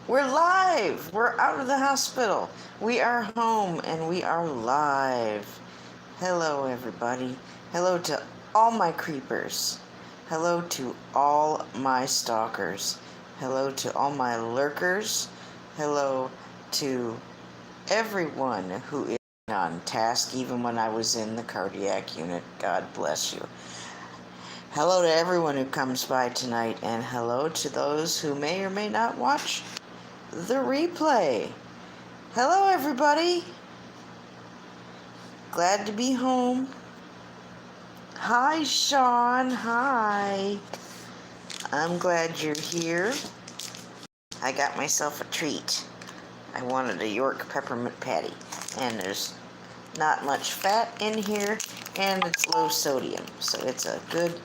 We're live. We're out of the hospital. We are home and we are live. Hello, everybody. Hello to all my creepers. Hello to all my stalkers. Hello to all my lurkers. Hello to everyone who is on task, even when I was in the cardiac unit. God bless you. Hello to everyone who comes by tonight, and hello to those who may or may not watch the replay. Hello, everybody. Glad to be home. Hi, Sean. Hi. I'm glad you're here. I got myself a treat. I wanted a York peppermint patty, and there's not much fat in here, and it's low sodium, so it's a good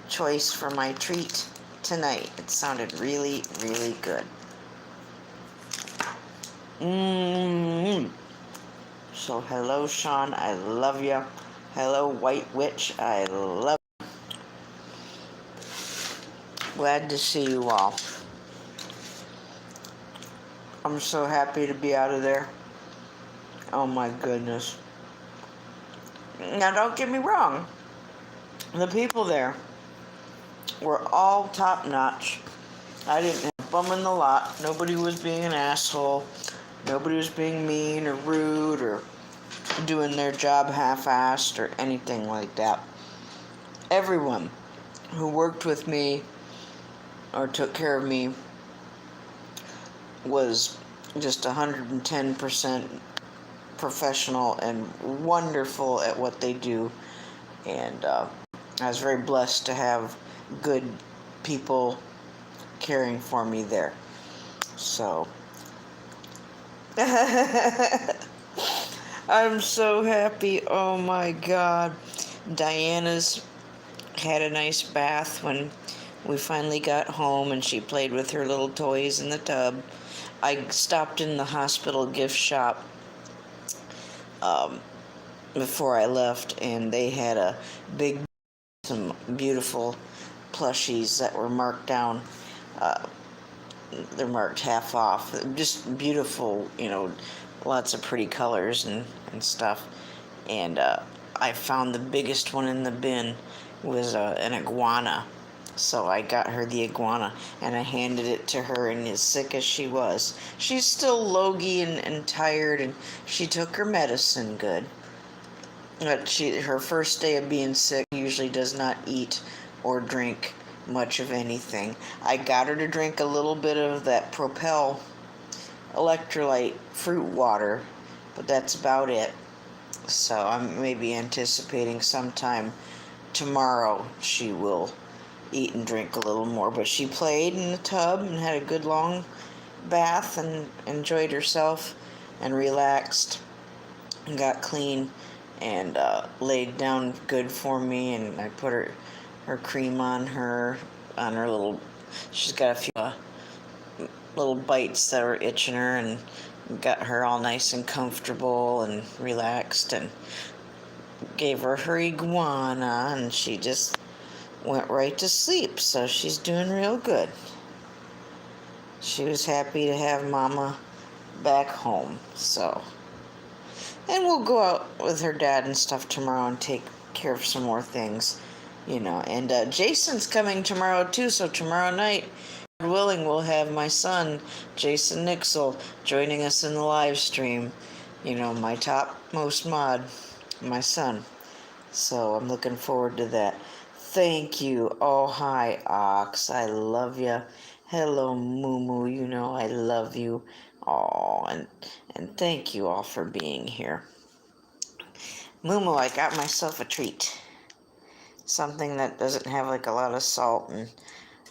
choice for my treat tonight. It sounded really, really good. So hello, Sean. I love you. Hello, White Witch. I love you. Glad to see you all. I'm so happy to be out of there. Oh my goodness. Now, don't get me wrong. The people there were all top notch. I didn't have a bum in the lot. Nobody was being an asshole. Nobody was being mean or rude or doing their job half-assed or anything like that. Everyone who worked with me or took care of me was just 110% professional and wonderful at what they do. And I was very blessed to have good people caring for me there. So I'm so happy. Oh my God. Diana's had a nice bath when we finally got home, and she played with her little toys in the tub. I stopped in the hospital gift shop before I left, and they had a some beautiful plushies that were marked down. They're marked half off. Just beautiful, lots of pretty colors and stuff. And I found the biggest one in the bin was an iguana. So I got her the iguana, and I handed it to her, and as sick as she was, she's still logy and tired, and she took her medicine good. But her first day of being sick usually does not eat or drink much of anything. I got her to drink a little bit of that Propel electrolyte fruit water, but that's about it. So I'm maybe anticipating sometime tomorrow she will eat and drink a little more. But she played in the tub and had a good long bath and enjoyed herself and relaxed and got clean and laid down good for me. And I put her cream on her little, she's got a few little bites that were itching her, and got her all nice and comfortable and relaxed, and gave her iguana, and she just went right to sleep. So she's doing real good. She was happy to have Mama back home. So, and we'll go out with her dad and stuff tomorrow and take care of some more things, And Jason's coming tomorrow too. So tomorrow night, God willing, we'll have my son, Jason Nixel, joining us in the live stream. My topmost mod, my son. So I'm looking forward to that. Thank you. Oh, hi, Ox. I love you. Hello, Moo. I love you. Oh, and thank you all for being here. Moo, I got myself a treat. Something that doesn't have like a lot of salt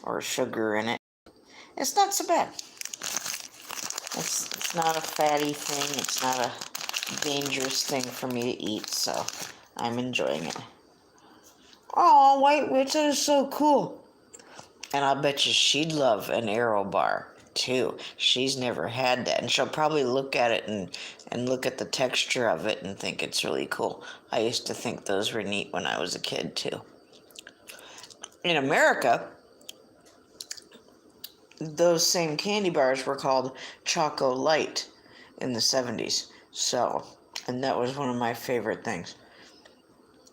or sugar in it. It's not so bad. It's not a fatty thing. It's not a dangerous thing for me to eat, so I'm enjoying it. Oh, White Witch, that is so cool. And I'll bet you she'd love an Aero bar, too. She's never had that, and she'll probably look at it and look at the texture of it and think it's really cool. I used to think those were neat when I was a kid, too. In America, those same candy bars were called Choco Light in the 70s. So, and that was one of my favorite things.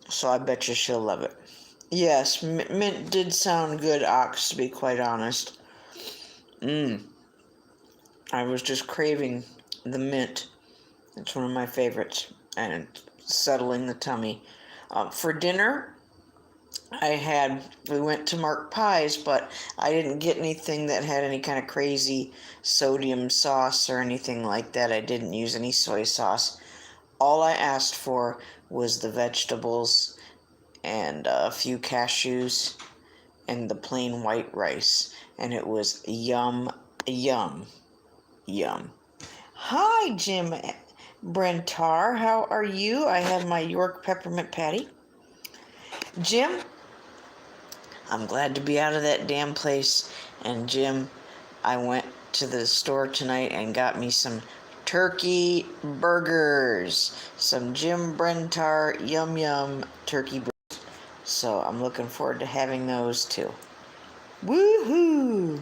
So I bet you she'll love it. Yes, mint did sound good, Ox, to be quite honest. I was just craving the mint. It's one of my favorites, and it's settling the tummy. For dinner, we went to Mark Pies, but I didn't get anything that had any kind of crazy sodium sauce or anything like that. I didn't use any soy sauce. All I asked for was the vegetables and a few cashews and the plain white rice. And it was yum, yum, yum. Hi, Jim Brentar. How are you? I have my York peppermint patty. Jim, I'm glad to be out of that damn place. And Jim, I went to the store tonight and got me some turkey burgers. Some Jim Brentar Yum Yum turkey burgers. So I'm looking forward to having those too. Woohoo!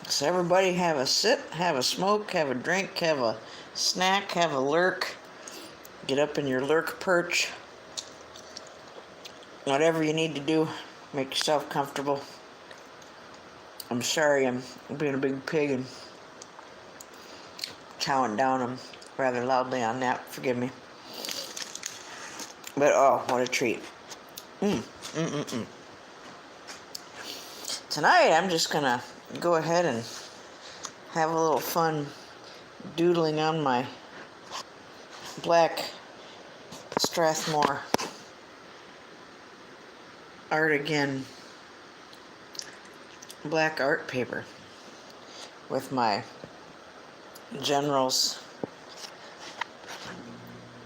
So everybody have a sit, have a smoke, have a drink, have a snack, have a lurk. Get up in your lurk perch. Whatever you need to do, make yourself comfortable. I'm sorry I'm being a big pig and chowing down rather loudly on that. Forgive me. But oh, what a treat. Tonight I'm just gonna go ahead and have a little fun doodling on my black Strathmore Art Again black art paper with my General's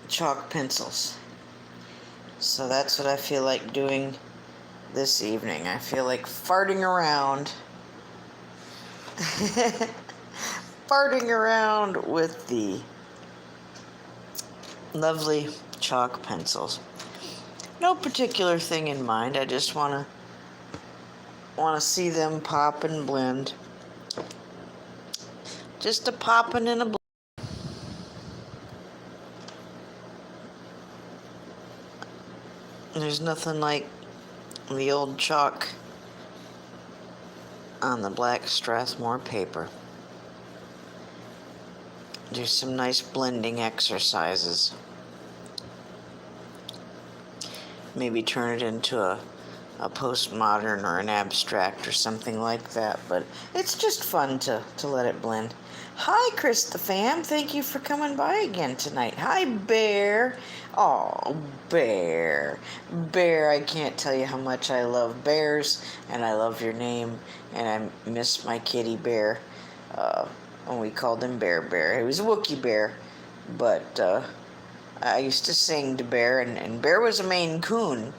chalk pencils. So that's what I feel like doing this evening. I feel like farting around farting around with the lovely chalk pencils. No particular thing in mind. I just want to see them pop and blend. Just a popping and a blend. There's nothing like the old chalk on the black Strathmore paper. Do some nice blending exercises. Maybe turn it into a postmodern or an abstract or something like that, but it's just fun to let it blend. Hi, Chris the Fam. Thank you for coming by again tonight. Hi, Bear. Oh, Bear. Bear, I can't tell you how much I love bears, and I love your name, and I miss my kitty Bear. And we called him Bear Bear. He was a Wookiee bear, but I used to sing to Bear, and Bear was a Maine Coon.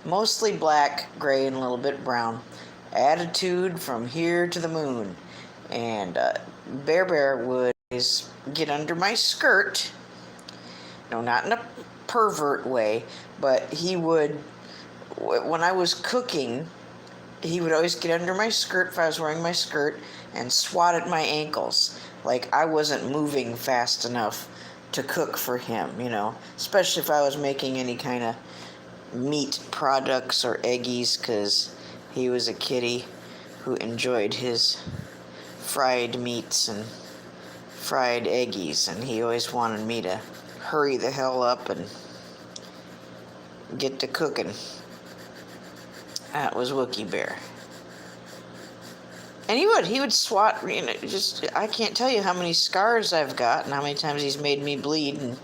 Mostly black, gray, and a little bit brown. Attitude from here to the moon. And Bear Bear would always get under my skirt. No, not in a pervert way, but he would, when I was cooking, he would always get under my skirt if I was wearing my skirt and swat at my ankles. Like I wasn't moving fast enough to cook for him, especially if I was making any kind of meat products or eggies, because he was a kitty who enjoyed his fried meats and fried eggies, and he always wanted me to hurry the hell up and get to cooking. That was Wookiee Bear. And he would swat, I can't tell you how many scars I've got and how many times he's made me bleed, and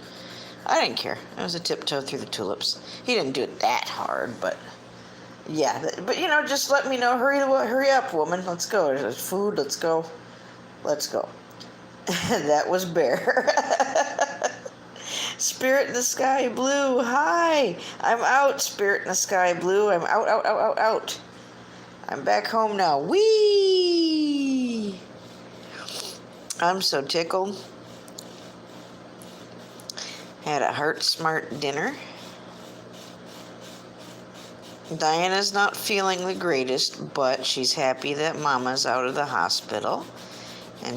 I didn't care. I was a tiptoe through the tulips. He didn't do it that hard, but yeah. But just let me know. Hurry up, woman. Let's go. There's food. Let's go. That was Bear. Spirit in the Sky Blue. Hi. I'm out, Spirit in the Sky Blue. I'm out. I'm back home now. Whee! I'm so tickled. Had a Heart Smart dinner. Diana's not feeling the greatest, but she's happy that Mama's out of the hospital. And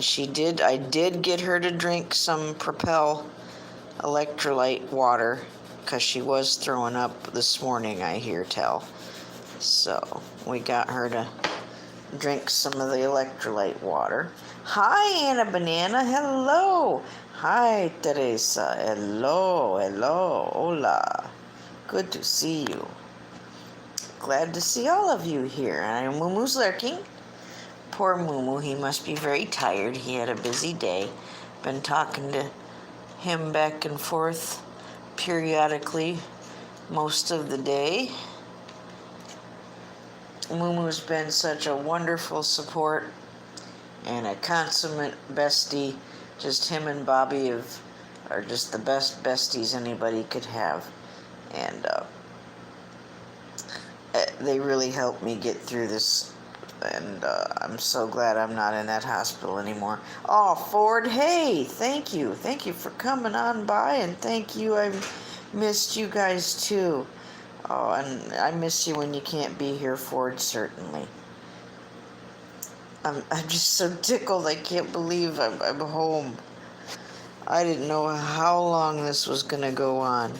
I did get her to drink some Propel electrolyte water because she was throwing up this morning, I hear tell. So we got her to drink some of the electrolyte water. Hi, Anna Banana. Hello. Hi, Teresa. Hello. Hola. Good to see you. Glad to see all of you here. And Mumu's lurking. Poor Mumu, he must be very tired. He had a busy day. Been talking to him back and forth periodically most of the day. Mumu's been such a wonderful support and a consummate bestie. Just him and Bobby are just the best besties anybody could have. And they really helped me get through this. And I'm so glad I'm not in that hospital anymore. Oh, Ford, hey, thank you. Thank you for coming on by, and thank you. I missed you guys too. Oh, and I miss you when you can't be here, Ford, certainly. I'm just so tickled. I can't believe I'm home. I didn't know how long this was going to go on.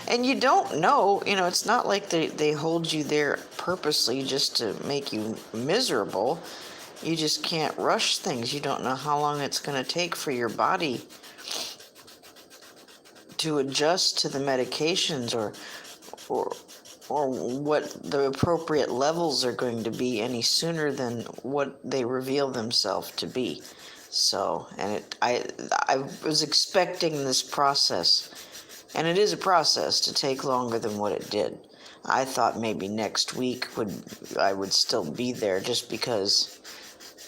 And you don't know, it's not like they hold you there purposely just to make you miserable. You just can't rush things. You don't know how long it's going to take for your body to adjust to the medications or what the appropriate levels are going to be any sooner than what they reveal themselves to be. So, and I was expecting this process. And it is a process to take longer than what it did. I thought maybe next week I would still be there just because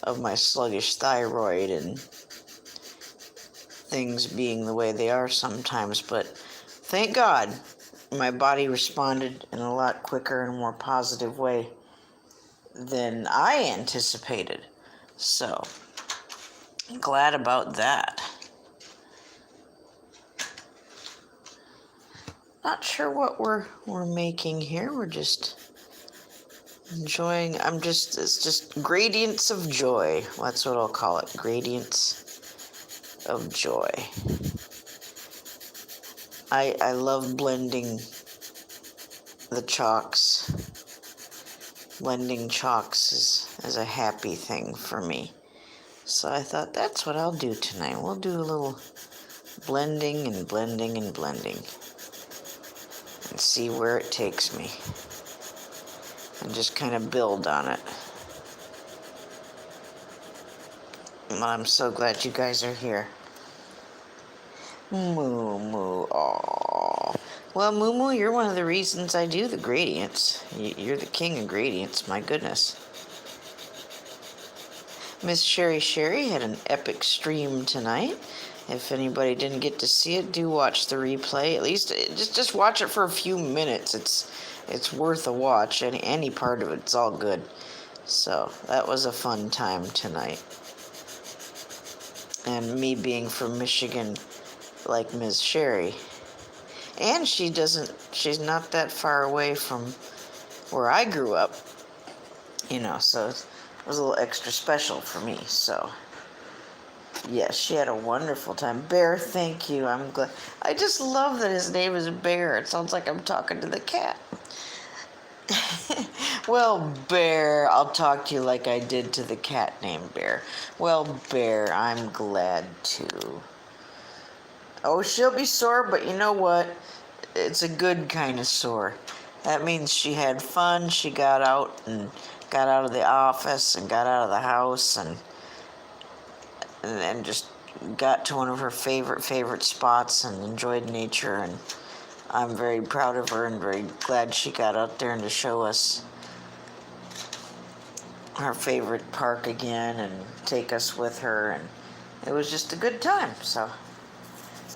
of my sluggish thyroid and things being the way they are sometimes. But thank God my body responded in a lot quicker and more positive way than I anticipated. So, I'm glad about that. Not sure what we're making here. We're just enjoying. It's just gradients of joy. That's what I'll call it. Gradients of joy. I love blending the chalks. Blending chalks is a happy thing for me. So I thought that's what I'll do tonight. We'll do a little blending and blending and blending. And see where it takes me. And just kind of build on it. Well, I'm so glad you guys are here. Moo, aww. Well, Moo, you're one of the reasons I do the gradients. You're the king of gradients, my goodness. Miss Sherry had an epic stream tonight. If anybody didn't get to see it, do watch the replay. At least just watch it for a few minutes. It's worth a watch. Any part of it's all good. So that was a fun time tonight. And me being from Michigan, like Ms. Sherry, and she's not that far away from where I grew up. So it was a little extra special for me. So. Yes, she had a wonderful time. Bear, thank you. I'm glad. I just love that his name is Bear. It sounds like I'm talking to the cat. Well, Bear, I'll talk to you like I did to the cat named Bear. Well, Bear, I'm glad too. Oh, she'll be sore, but you know what? It's a good kind of sore. That means she had fun. She got out of the office and got out of the house and just got to one of her favorite spots and enjoyed nature, and I'm very proud of her and very glad she got out there and to show us her favorite park again and take us with her, and it was just a good time. So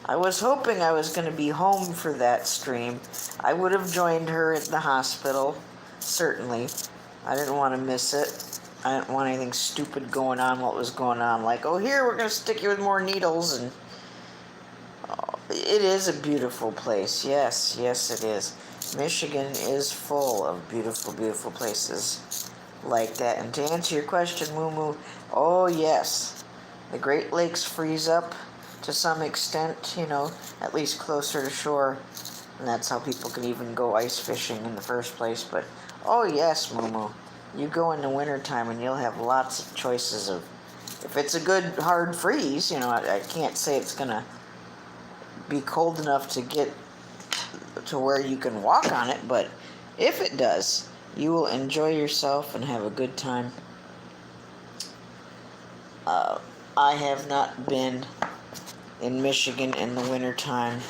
I was hoping I was going to be home for that stream. I would have joined her at the hospital, certainly. I didn't want to miss it. I didn't want anything stupid going on while it was going on. Like, oh, here, we're going to stick you with more needles. And it is a beautiful place. Yes, it is. Michigan is full of beautiful, beautiful places like that. And to answer your question, Moo Moo, oh yes, the Great Lakes freeze up to some extent, at least closer to shore. And that's how people can even go ice fishing in the first place. But oh yes, Moo Moo, you go in the wintertime and you'll have lots of choices of, if it's a good hard freeze, I can't say it's going to be cold enough to get to where you can walk on it, but if it does, you will enjoy yourself and have a good time. I have not been in Michigan in the wintertime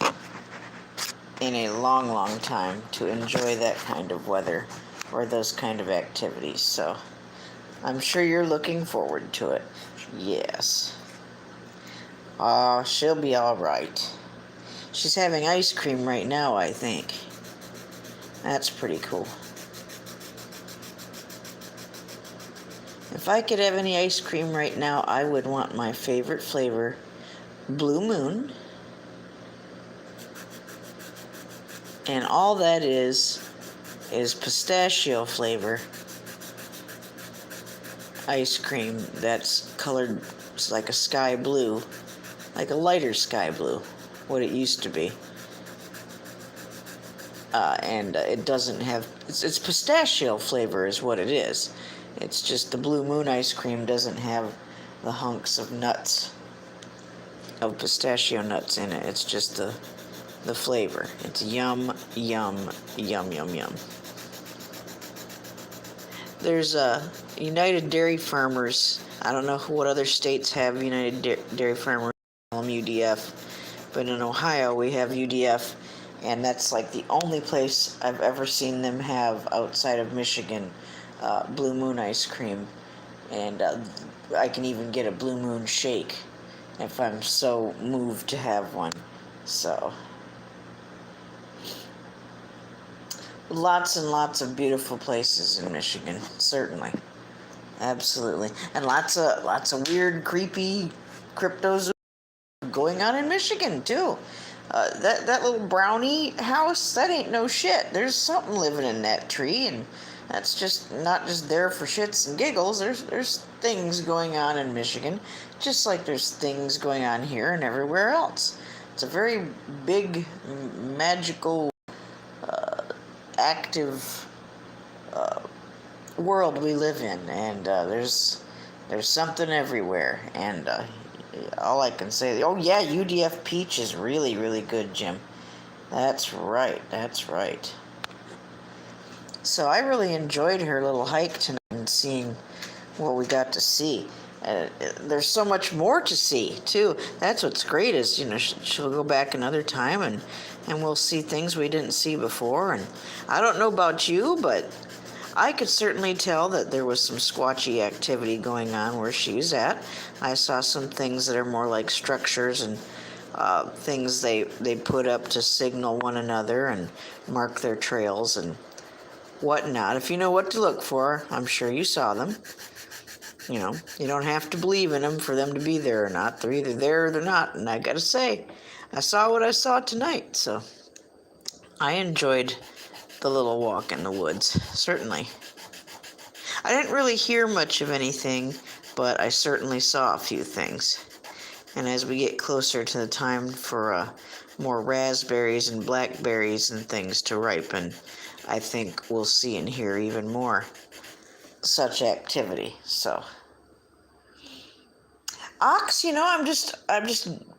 in a long, long time to enjoy that kind of weather or those kind of activities, so I'm sure you're looking forward to it. Yes. She'll be all right. She's having ice cream right now, I think. That's pretty cool. If I could have any ice cream right now, I would want my favorite flavor, Blue Moon. And all that is pistachio flavor ice cream that's colored like a sky blue, like a lighter sky blue, what it used to be. And it doesn't have, it's pistachio flavor is what it is. It's just the Blue Moon ice cream doesn't have the hunks of nuts, of pistachio nuts in it. It's just the flavor. It's yum, yum, yum, yum, yum. There's United Dairy Farmers. I don't know what other states have United Dairy Farmers, UDF, but in Ohio we have UDF, and that's like the only place I've ever seen them have outside of Michigan Blue Moon ice cream, and I can even get a Blue Moon shake if I'm so moved to have one. So lots and lots of beautiful places in Michigan, certainly, absolutely, and lots of weird, creepy cryptos going on in Michigan too. That little brownie house, that ain't no shit. There's something living in that tree, and that's just not just there for shits and giggles. There's things going on in Michigan, just like there's things going on here and everywhere else. It's a very big, magical, active world we live in, and there's something everywhere. And all I can say, oh yeah, UDF Peach is really, really good, Jim. That's right. So I really enjoyed her little hike tonight and seeing what we got to see. There's so much more to see too. That's what's great is, she'll go back another time and we'll see things we didn't see before. And I don't know about you, but I could certainly tell that there was some squatchy activity going on where she was at. I saw some things that are more like structures and things they put up to signal one another and mark their trails and whatnot. If you know what to look for, I'm sure you saw them. You don't have to believe in them for them to be there or not. They're either there or they're not. And I gotta say, I saw what I saw tonight, so I enjoyed the little walk in the woods, certainly. I didn't really hear much of anything, but I certainly saw a few things. And as we get closer to the time for more raspberries and blackberries and things to ripen, I think we'll see and hear even more such activity. So, ox, I'm just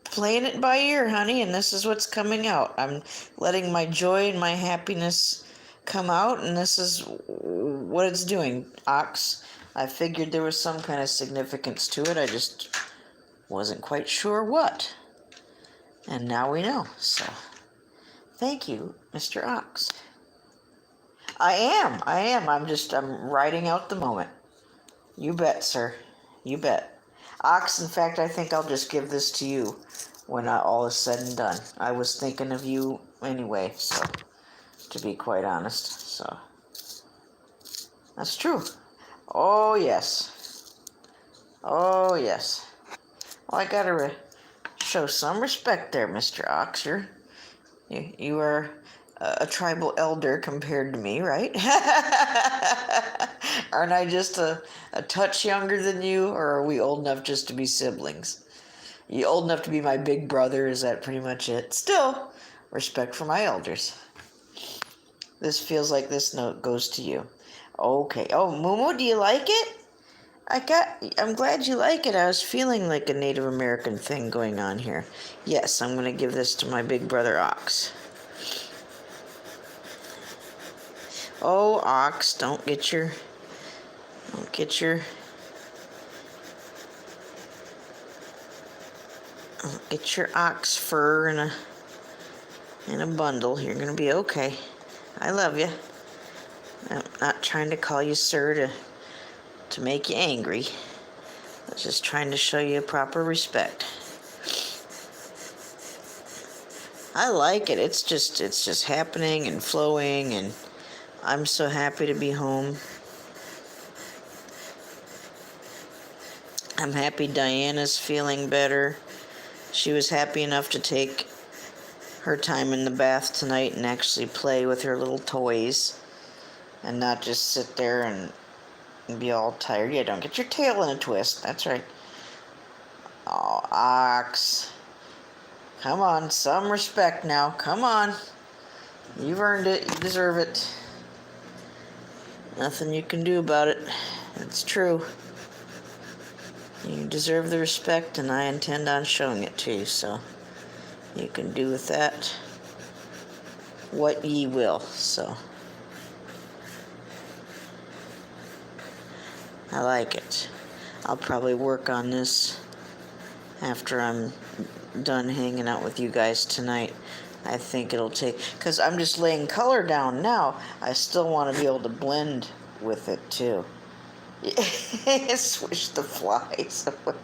playing it by ear, honey, and this is what's coming out. I'm letting my joy and my happiness come out, and this is what it's doing. Ox, I figured there was some kind of significance to it. I just wasn't quite sure what. And now we know. So, thank you, Mr. Ox. I am. I'm riding out the moment. You bet, sir. You bet. Ox, in fact, I think I'll just give this to you when all is said and done. I was thinking of you anyway, so, to be quite honest, so. That's true. Oh, yes. Oh, yes. Well, I gotta show some respect there, Mr. Ox. You are a tribal elder compared to me, right? Aren't I just a touch younger than you, or are we old enough just to be siblings? You old enough to be my big brother? Is that pretty much it? Still, respect for my elders. This feels like this note goes to you. Okay. Oh, Momo, do you like it? I'm glad you like it. I was feeling like a Native American thing going on here. Yes, I'm going to give this to my big brother Ox. Oh, Ox, don't get your ox fur in a bundle. You're going to be okay. I love you. I'm not trying to call you sir to make you angry. I was just trying to show you proper respect. I like it. It's just happening and flowing, and I'm so happy to be home. I'm happy Diana's feeling better. She was happy enough to take her time in the bath tonight and actually play with her little toys and not just sit there and be all tired. Yeah, don't get your tail in a twist. That's right. Oh, Ox. Come on, some respect now. Come on. You've earned it. You deserve it. Nothing you can do about it. It's true. You deserve the respect, and I intend on showing it to you, so you can do with that what ye will. So I like it. I'll probably work on this after I'm done hanging out with you guys tonight. I think it'll take, because I'm just laying color down now. I still want to be able to blend with it too. Swish the flies away.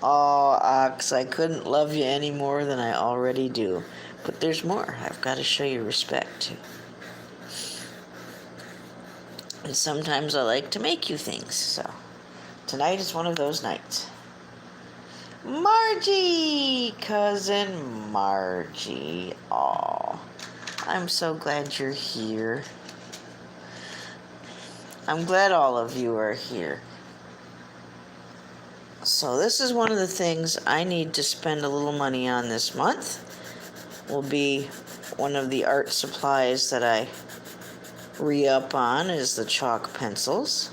Oh, Ox, I couldn't love you any more than I already do. But there's more. I've got to show you respect too. And sometimes I like to make you things, so tonight is one of those nights. Margie! Cousin Margie. Aw, I'm so glad you're here. I'm glad all of you are here. So this is one of the things I need to spend a little money on this month. Will be one of the art supplies that I re-up on is the chalk pencils.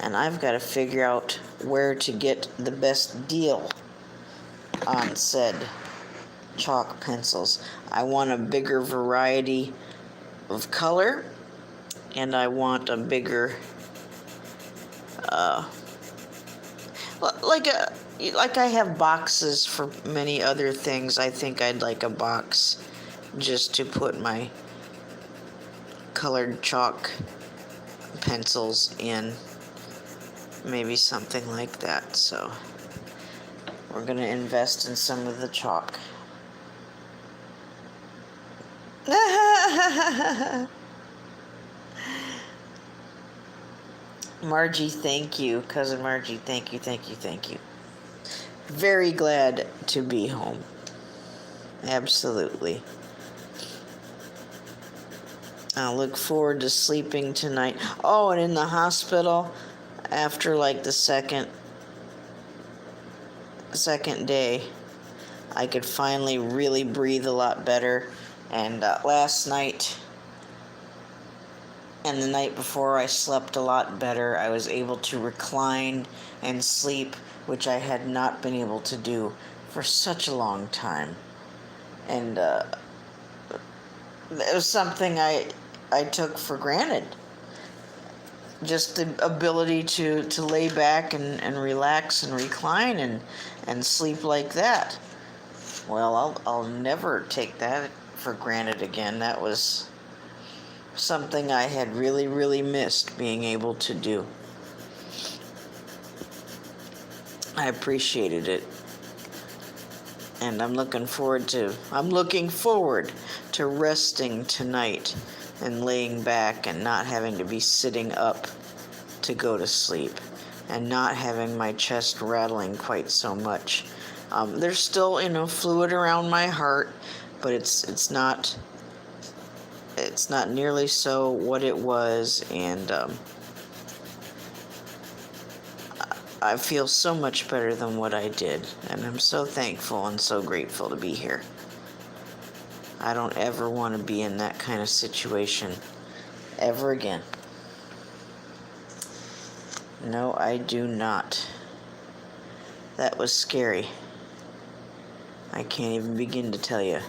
And I've got to figure out where to get the best deal on said chalk pencils. I want a bigger variety of color, and I want a bigger like I have boxes for many other things. I think I'd like a box just to put my colored chalk pencils in. Maybe something like that. So we're going to invest in some of the chalk. Margie, thank you. Cousin Margie, thank you. Very glad to be home. Absolutely. I look forward to sleeping tonight. Oh, and in the hospital, after like the second day, I could finally really breathe a lot better. And last night and the night before, I slept a lot better. I was able to recline and sleep, which I had not been able to do for such a long time. And it was something I took for granted. Just the ability to lay back and relax and recline and sleep like that. Well, I'll never take that for granted again. That was something I had really, really missed being able to do. I appreciated it. And I'm looking forward to resting tonight and laying back and not having to be sitting up to go to sleep and not having my chest rattling quite so much. There's still, fluid around my heart, but it's not nearly so what it was, and I feel so much better than what I did, and I'm so thankful and so grateful to be here. I don't ever want to be in that kind of situation ever again. No, I do not. That was scary. I can't even begin to tell you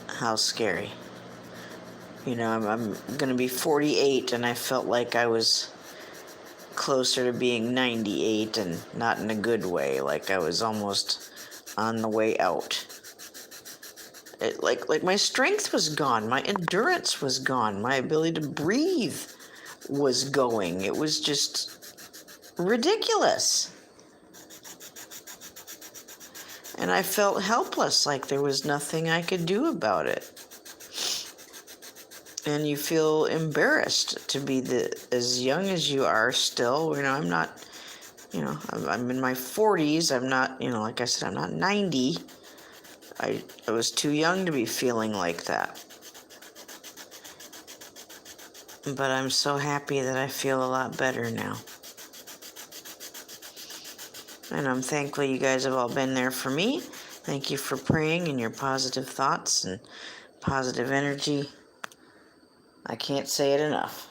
how scary. I'm going to be 48, and I felt like I was closer to being 98, and not in a good way, like I was almost on the way out. Like my strength was gone, my endurance was gone, my ability to breathe was going. It was just ridiculous. And I felt helpless, like there was nothing I could do about it. And you feel embarrassed to be as young as you are still. I'm not, I'm in my 40s. I'm not, like I said, I'm not 90. I was too young to be feeling like that. But I'm so happy that I feel a lot better now. And I'm thankful you guys have all been there for me. Thank you for praying and your positive thoughts and positive energy. I can't say it enough.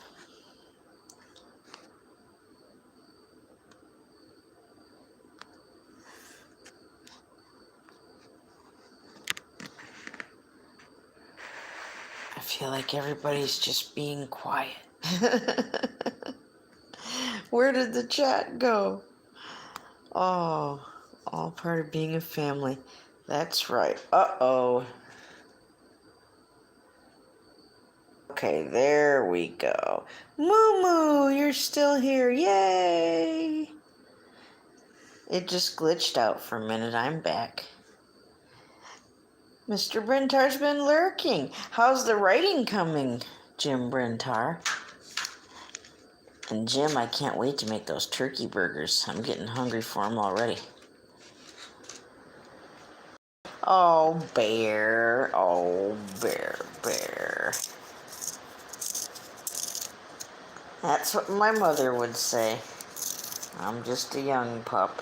I feel like everybody's just being quiet. Where did the chat go? Oh, all part of being a family. That's right. Uh-oh. Okay, there we go. Moo, you're still here. Yay! It just glitched out for a minute. I'm back. Mr. Brentar's been lurking. How's the writing coming, Jim Brentar? And Jim, I can't wait to make those turkey burgers. I'm getting hungry for them already. Oh, Bear. Oh, Bear. That's what my mother would say. I'm just a young pup.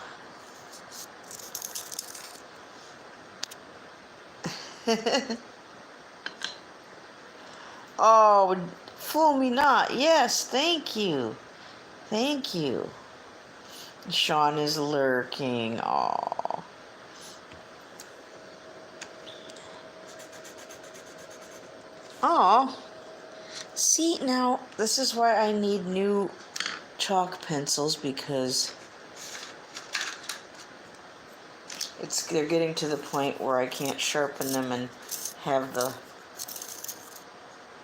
Oh, fool me not. Yes, thank you. Thank you. Sean is lurking. Oh. Oh. See, now, this is why I need new chalk pencils, because they're getting to the point where I can't sharpen them and have the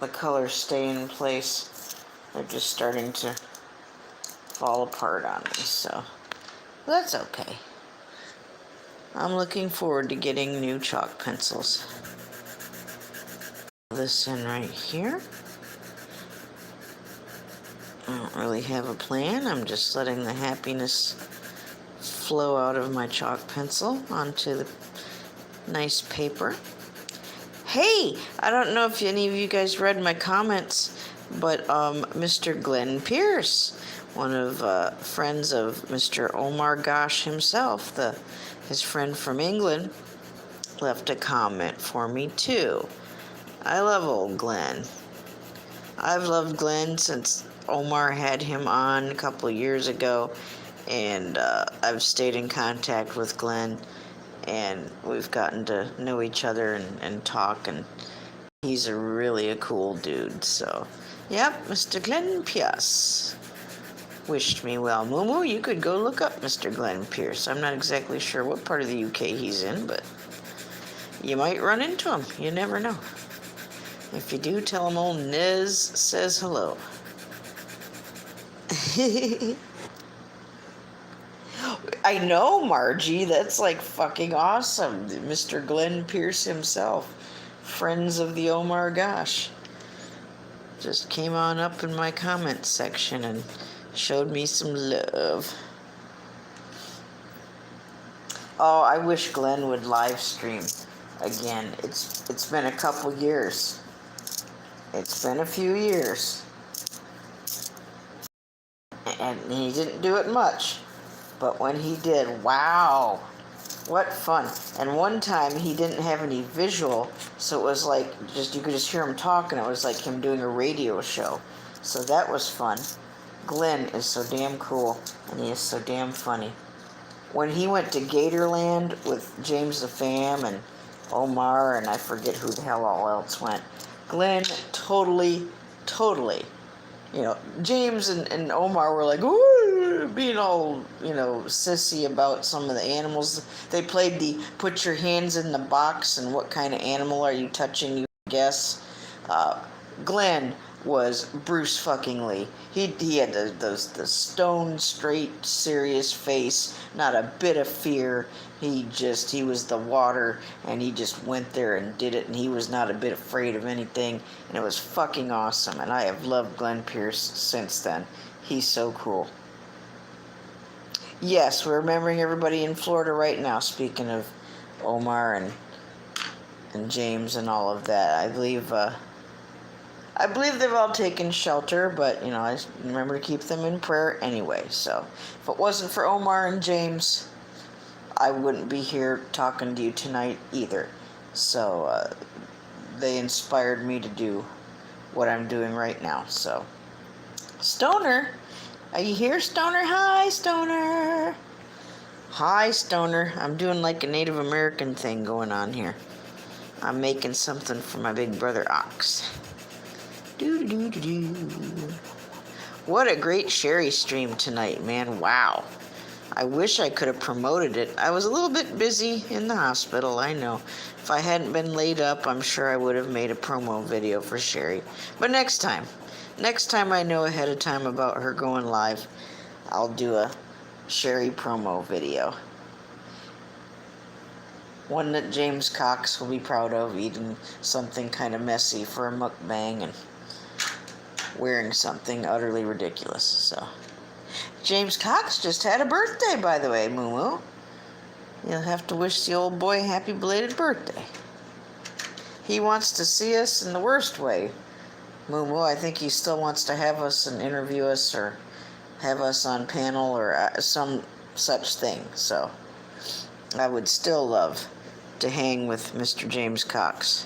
colors stay in place. They're just starting to fall apart on me, so that's okay. I'm looking forward to getting new chalk pencils. This in right here. I don't really have a plan. I'm just letting the happiness flow out of my chalk pencil onto the nice paper. Hey, I don't know if any of you guys read my comments, but Mr. Glenn Pierce, one of friends of Mr. Omar Gosh himself, his friend from England, left a comment for me too. I love old Glenn. I've loved Glenn since Omar had him on a couple of years ago, and I've stayed in contact with Glenn, and we've gotten to know each other and talk, and he's really a cool dude. So, yep, Mr. Glenn Pierce wished me well. Moo, you could go look up Mr. Glenn Pierce. I'm not exactly sure what part of the UK he's in, but you might run into him. You never know. If you do, tell him old Nez says hello. I know, Margie. That's like fucking awesome. Mr. Glenn Pierce himself. Friends of the Omar Gosh. Just came on up in my comments section and showed me some love. Oh, I wish Glenn would live stream again. It's been a couple years. It's been a few years. And he didn't do it much. But when he did, wow. What fun. And one time he didn't have any visual, so it was like you could just hear him talk, and it was like him doing a radio show. So that was fun. Glenn is so damn cool, and he is so damn funny. When he went to Gatorland with James the Fam and Omar, and I forget who the hell all else went, Glenn totally, James and Omar were like, ooh, being all, sissy about some of the animals. They played the put your hands in the box and what kind of animal are you touching, you guess. Glenn was Bruce fucking Lee. He had the stone straight serious face, not a bit of fear. He was the water, and he just went there and did it, and he was not a bit afraid of anything, and it was fucking awesome. And I have loved Glenn Pierce since then. He's so cool. Yes, we're remembering everybody in Florida right now. Speaking of Omar and James and all of that, I believe they've all taken shelter, but, I remember to keep them in prayer anyway. So, if it wasn't for Omar and James, I wouldn't be here talking to you tonight either. So, they inspired me to do what I'm doing right now. So, Stoner, are you here, Stoner? Hi, Stoner. Hi, Stoner. I'm doing like a Native American thing going on here. I'm making something for my big brother Ox. What a great Sherry stream tonight, man. Wow. I wish I could have promoted it. I was a little bit busy in the hospital, I know. If I hadn't been laid up, I'm sure I would have made a promo video for Sherry. But next time I know ahead of time about her going live, I'll do a Sherry promo video. One that James Cox will be proud of, eating something kind of messy for a mukbang and wearing something utterly ridiculous. So, James Cox just had a birthday, by the way, Moo Moo. You'll have to wish the old boy happy belated birthday. He wants to see us in the worst way, Moo Moo. I think he still wants to have us and interview us or have us on panel or some such thing. So, I would still love to hang with Mr. James Cox.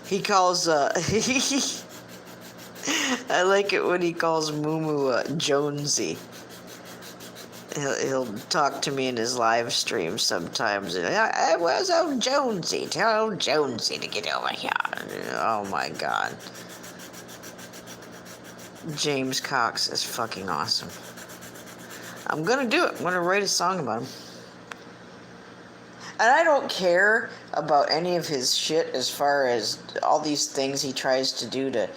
He calls, I like it when he calls Moo Moo Jonesy. He'll talk to me in his live stream sometimes. I was on Jonesy. Tell Jonesy to get over here. Oh my God. James Cox is fucking awesome. I'm gonna do it. I'm gonna write a song about him. And I don't care about any of his shit as far as all these things he tries to do to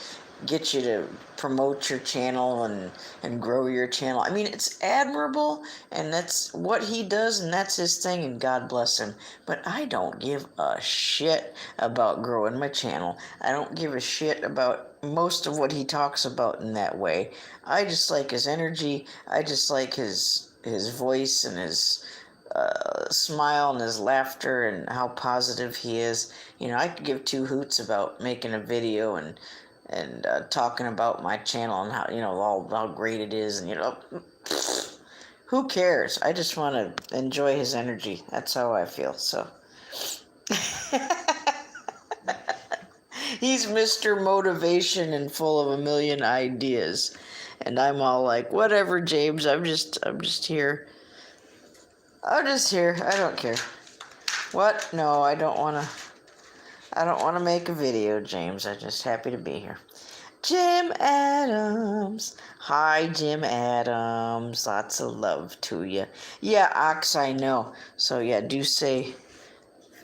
get you to promote your channel and grow your channel. I mean, it's admirable, and that's what he does, and that's his thing, and God bless him. But I don't give a shit about growing my channel. I don't give a shit about most of what he talks about in that way. I just like his energy. I just like his voice and his smile and his laughter and how positive he is. I could give two hoots about making a video and talking about my channel and how how great it is, and who cares? I just want to enjoy his energy. That's how I feel. So he's Mr. Motivation and full of a million ideas, and I'm all like, whatever, James. I'm just here. I'm just here. I don't care. What? No, I don't want to make a video, James. I'm just happy to be here. Jim Adams. Hi, Jim Adams. Lots of love to you. Yeah, Ox, I know. So, yeah, do say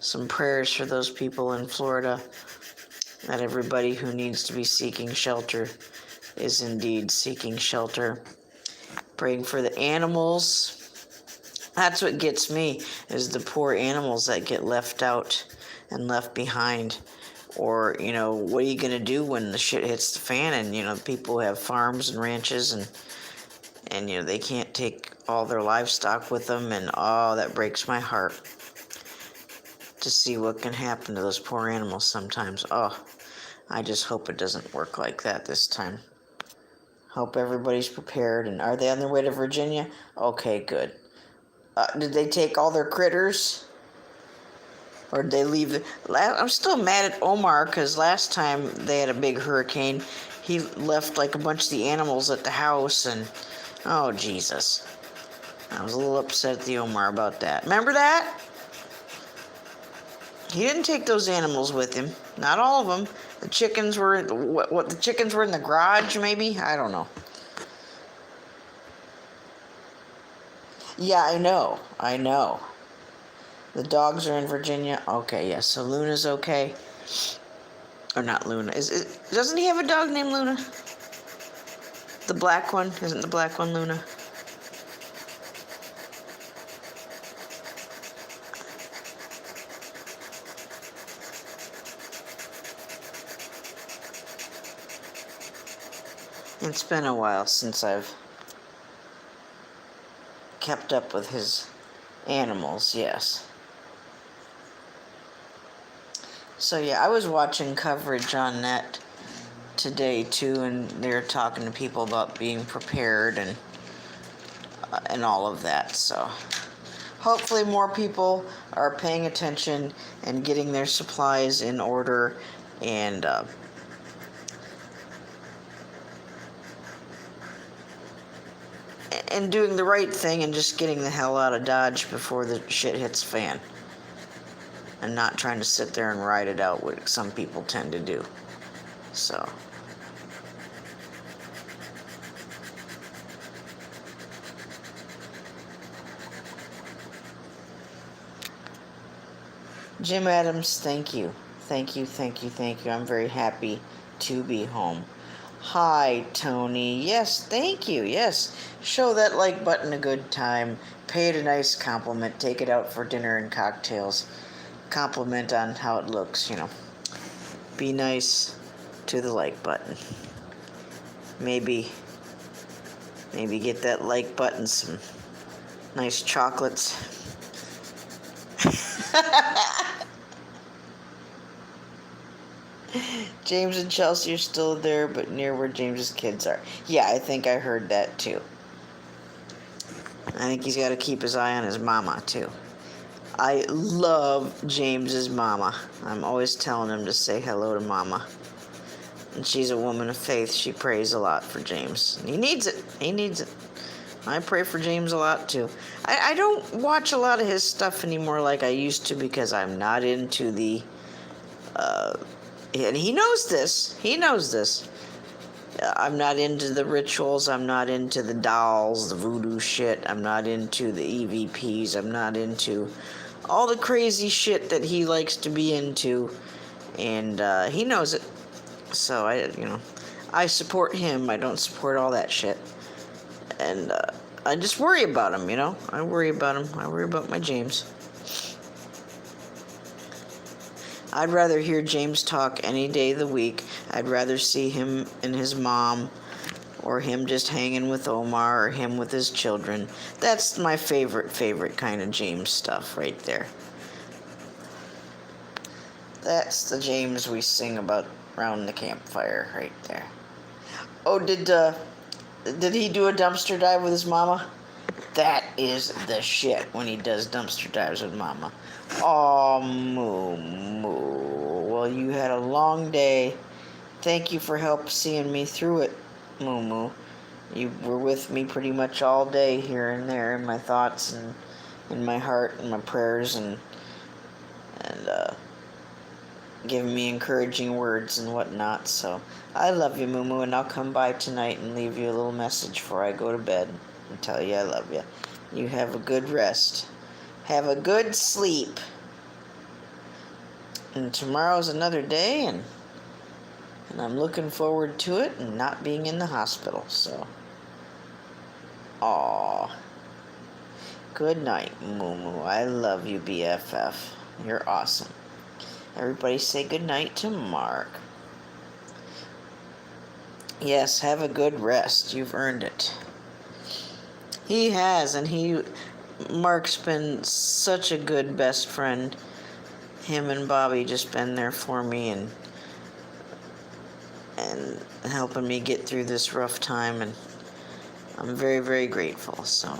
some prayers for those people in Florida. That everybody who needs to be seeking shelter is indeed seeking shelter. Praying for the animals. That's what gets me, is the poor animals that get left out and left behind. Or, what are you going to do when the shit hits the fan and, people have farms and ranches and they can't take all their livestock with them, and oh, that breaks my heart to see what can happen to those poor animals sometimes. Oh, I just hope it doesn't work like that this time. Hope everybody's prepared. And are they on their way to Virginia? Okay, good. Did they take all their critters? Or did they leave the... I'm still mad at Omar because last time they had a big hurricane, he left like a bunch of the animals at the house, and oh, Jesus. I was a little upset at the Omar about that. Remember that? He didn't take those animals with him. Not all of them. The chickens were... What the chickens were in the garage, maybe? I don't know. Yeah, I know. The dogs are in Virginia. Okay, yes. So Luna's okay. Or not Luna. Doesn't he have a dog named Luna? The black one? Isn't the black one Luna? It's been a while since I've kept up with his animals, yes. So yeah, I was watching coverage on that today too, and they're talking to people about being prepared and all of that. So hopefully more people are paying attention and getting their supplies in order and doing the right thing and just getting the hell out of Dodge before the shit hits the fan. And not trying to sit there and ride it out, what some people tend to do. So. Jim Adams, thank you. Thank you. I'm very happy to be home. Hi, Tony. Yes, thank you. Yes. Show that like button a good time. Pay it a nice compliment. Take it out for dinner and cocktails. Compliment on how it looks, Be nice to the like button. Maybe get that like button some nice chocolates. James and Chelsea are still there, but near where James's kids are. Yeah, I think I heard that too. I think he's got to keep his eye on his mama too. I love James's mama. I'm always telling him to say hello to mama. And she's a woman of faith. She prays a lot for James. He needs it. I pray for James a lot too. I don't watch a lot of his stuff anymore like I used to because I'm not into the... and he knows this. I'm not into the rituals. I'm not into the dolls, the voodoo shit. I'm not into the EVPs. I'm not into all the crazy shit that he likes to be into. And he knows it. So, I support him. I don't support all that shit. And I just worry about him, I worry about him. I worry about my James. I'd rather hear James talk any day of the week. I'd rather see him and his mom, or him just hanging with Omar, or him with his children. That's my favorite kind of James stuff right there. That's the James we sing about around the campfire right there. Oh, did he do a dumpster dive with his mama? That is the shit when he does dumpster dives with mama. Oh, Moo. Well, you had a long day. Thank you for help seeing me through it, Moo. You were with me pretty much all day here and there in my thoughts and in my heart and my prayers and giving me encouraging words and whatnot. So I love you, Moo, and I'll come by tonight and leave you a little message before I go to bed and tell you I love you. You have a good rest. Have a good sleep. And tomorrow's another day, and I'm looking forward to it and not being in the hospital. So, aw. Good night, Moo. I love you, BFF. You're awesome. Everybody say good night to Mark. Yes, have a good rest. You've earned it. He has, and Mark's been such a good best friend. Him and Bobby just been there for me and helping me get through this rough time, and I'm very, very grateful. So,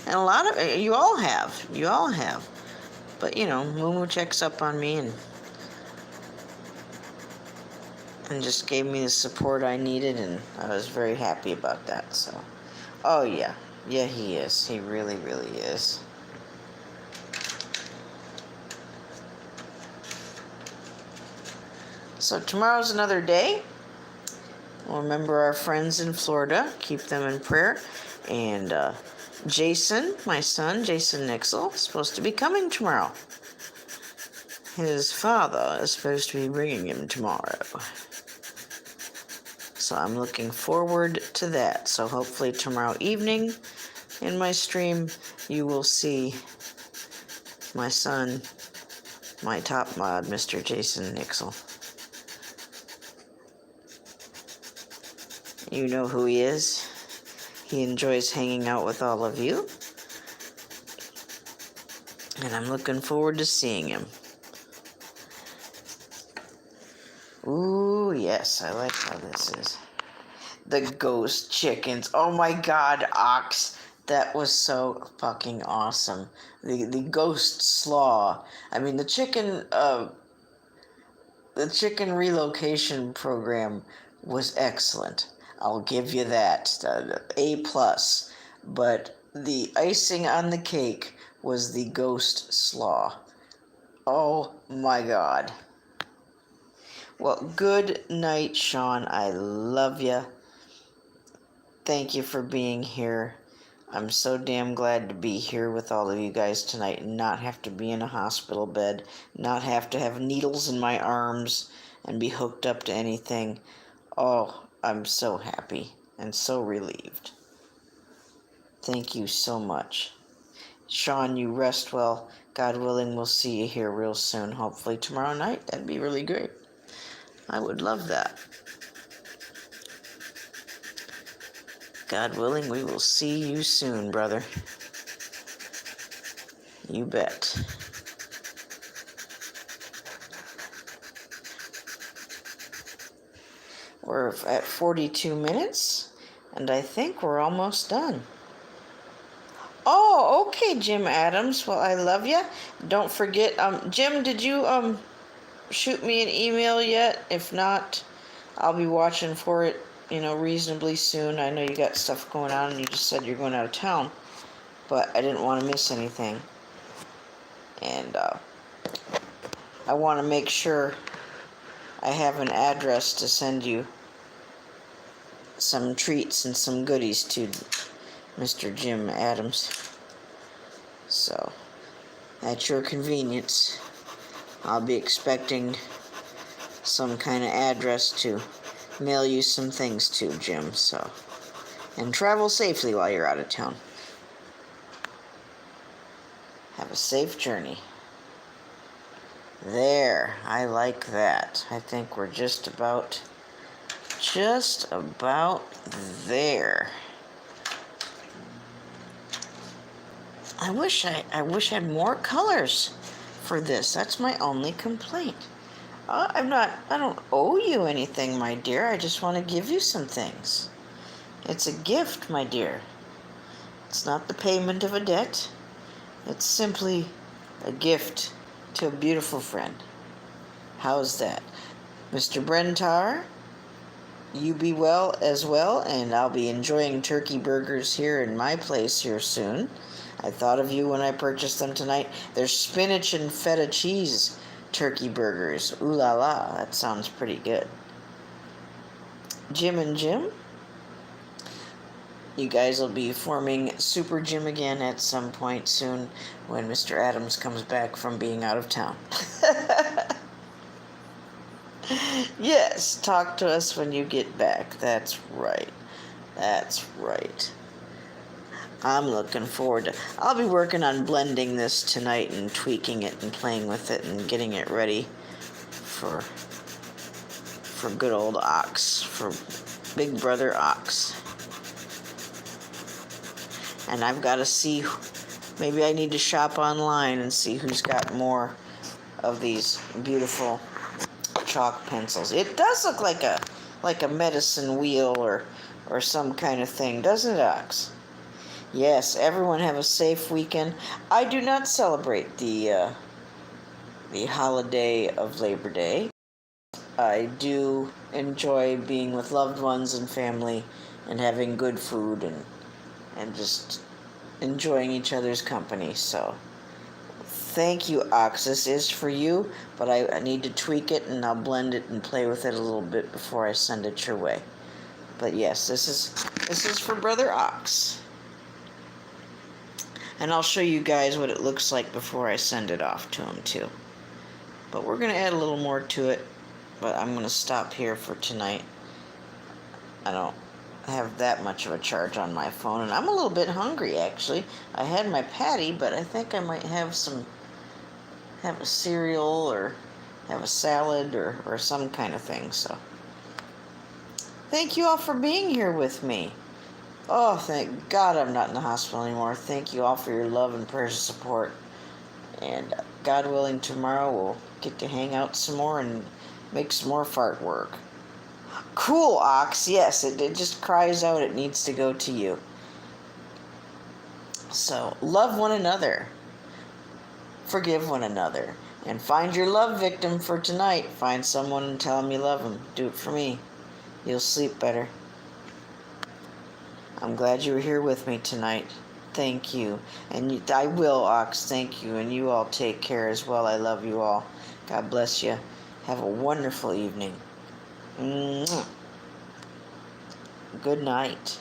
and a lot of you all have, but Moo checks up on me and just gave me the support I needed, and I was very happy about that. So, oh yeah, he is. He really, really is. So tomorrow's another day. We'll remember our friends in Florida. Keep them in prayer. And Jason, my son, Jason Nixel, is supposed to be coming tomorrow. His father is supposed to be bringing him tomorrow. So I'm looking forward to that. So hopefully tomorrow evening in my stream, you will see my son, my top mod, Mr. Jason Nixel. You know who he is. He enjoys hanging out with all of you. And I'm looking forward to seeing him. Ooh, yes, I like how this is. The ghost chickens. Oh my god, Ox. That was so fucking awesome. The ghost slaw. I mean, the chicken relocation program was excellent. I'll give you that. A+. But the icing on the cake was the ghost slaw. Oh my god. Well, good night, Sean. I love you. Thank you for being here. I'm so damn glad to be here with all of you guys tonight and not have to be in a hospital bed, not have to have needles in my arms and be hooked up to anything. Oh, I'm so happy and so relieved. Thank you so much. Sean, you rest well. God willing, we'll see you here real soon. Hopefully tomorrow night. That'd be really great. I would love that. God willing, we will see you soon, brother. You bet. We're at 42 minutes, and I think we're almost done. Oh, okay, Jim Adams. Well, I love you. Don't forget, Jim, did you shoot me an email yet? If not, I'll be watching for it, reasonably soon. I know you got stuff going on, and you just said you're going out of town, but I didn't want to miss anything. And I want to make sure I have an address to send you some treats and some goodies to Mr. Jim Adams. So, at your convenience, I'll be expecting some kind of address to mail you some things to, Jim. So, and travel safely while you're out of town. Have a safe journey. There, I like that. I think we're just about there. I wish I had more colors for this. That's my only complaint. I don't owe you anything, my dear. I just want to give you some things. It's a gift, my dear. It's not the payment of a debt. It's simply a gift to a beautiful friend. How's that? Mr. Brentar, you be well as well, and I'll be enjoying turkey burgers here in my place here soon. I thought of you when I purchased them tonight. They're spinach and feta cheese turkey burgers. Ooh la la, that sounds pretty good. Jim and Jim, you guys will be forming Super Jim again at some point soon when Mr. Adams comes back from being out of town. Yes, talk to us when you get back. That's right. That's right. I'm looking forward to... I'll be working on blending this tonight and tweaking it and playing with it and getting it ready for good old Ox, for Big Brother Ox. And I've got to see, maybe I need to shop online and see who's got more of these beautiful chalk pencils. It does look like a medicine wheel or some kind of thing, doesn't it, Ox? Yes, everyone have a safe weekend. I do not celebrate the holiday of Labor Day. I do enjoy being with loved ones and family and having good food and just enjoying each other's company. So thank you, Ox. This is for you, but I need to tweak it and I'll blend it and play with it a little bit before I send it your way. But yes, this is for Brother Ox. And I'll show you guys what it looks like before I send it off to him too. But we're going to add a little more to it, but I'm going to stop here for tonight. I don't have that much of a charge on my phone, and I'm a little bit hungry actually. I had my patty, but I think I might have a cereal or have a salad or some kind of thing. So thank you all for being here with me. Oh, thank God I'm not in the hospital anymore. Thank you all for your love and prayers and support. And God willing, tomorrow we'll get to hang out some more and make some more fart work. Cool, Ox. Yes, it just cries out it needs to go to you. So, love one another. Forgive one another. And find your love victim for tonight. Find someone and tell them you love them. Do it for me. You'll sleep better. I'm glad you were here with me tonight. Thank you. And I will, Ox. Thank you. And you all take care as well. I love you all. God bless you. Have a wonderful evening. Good night.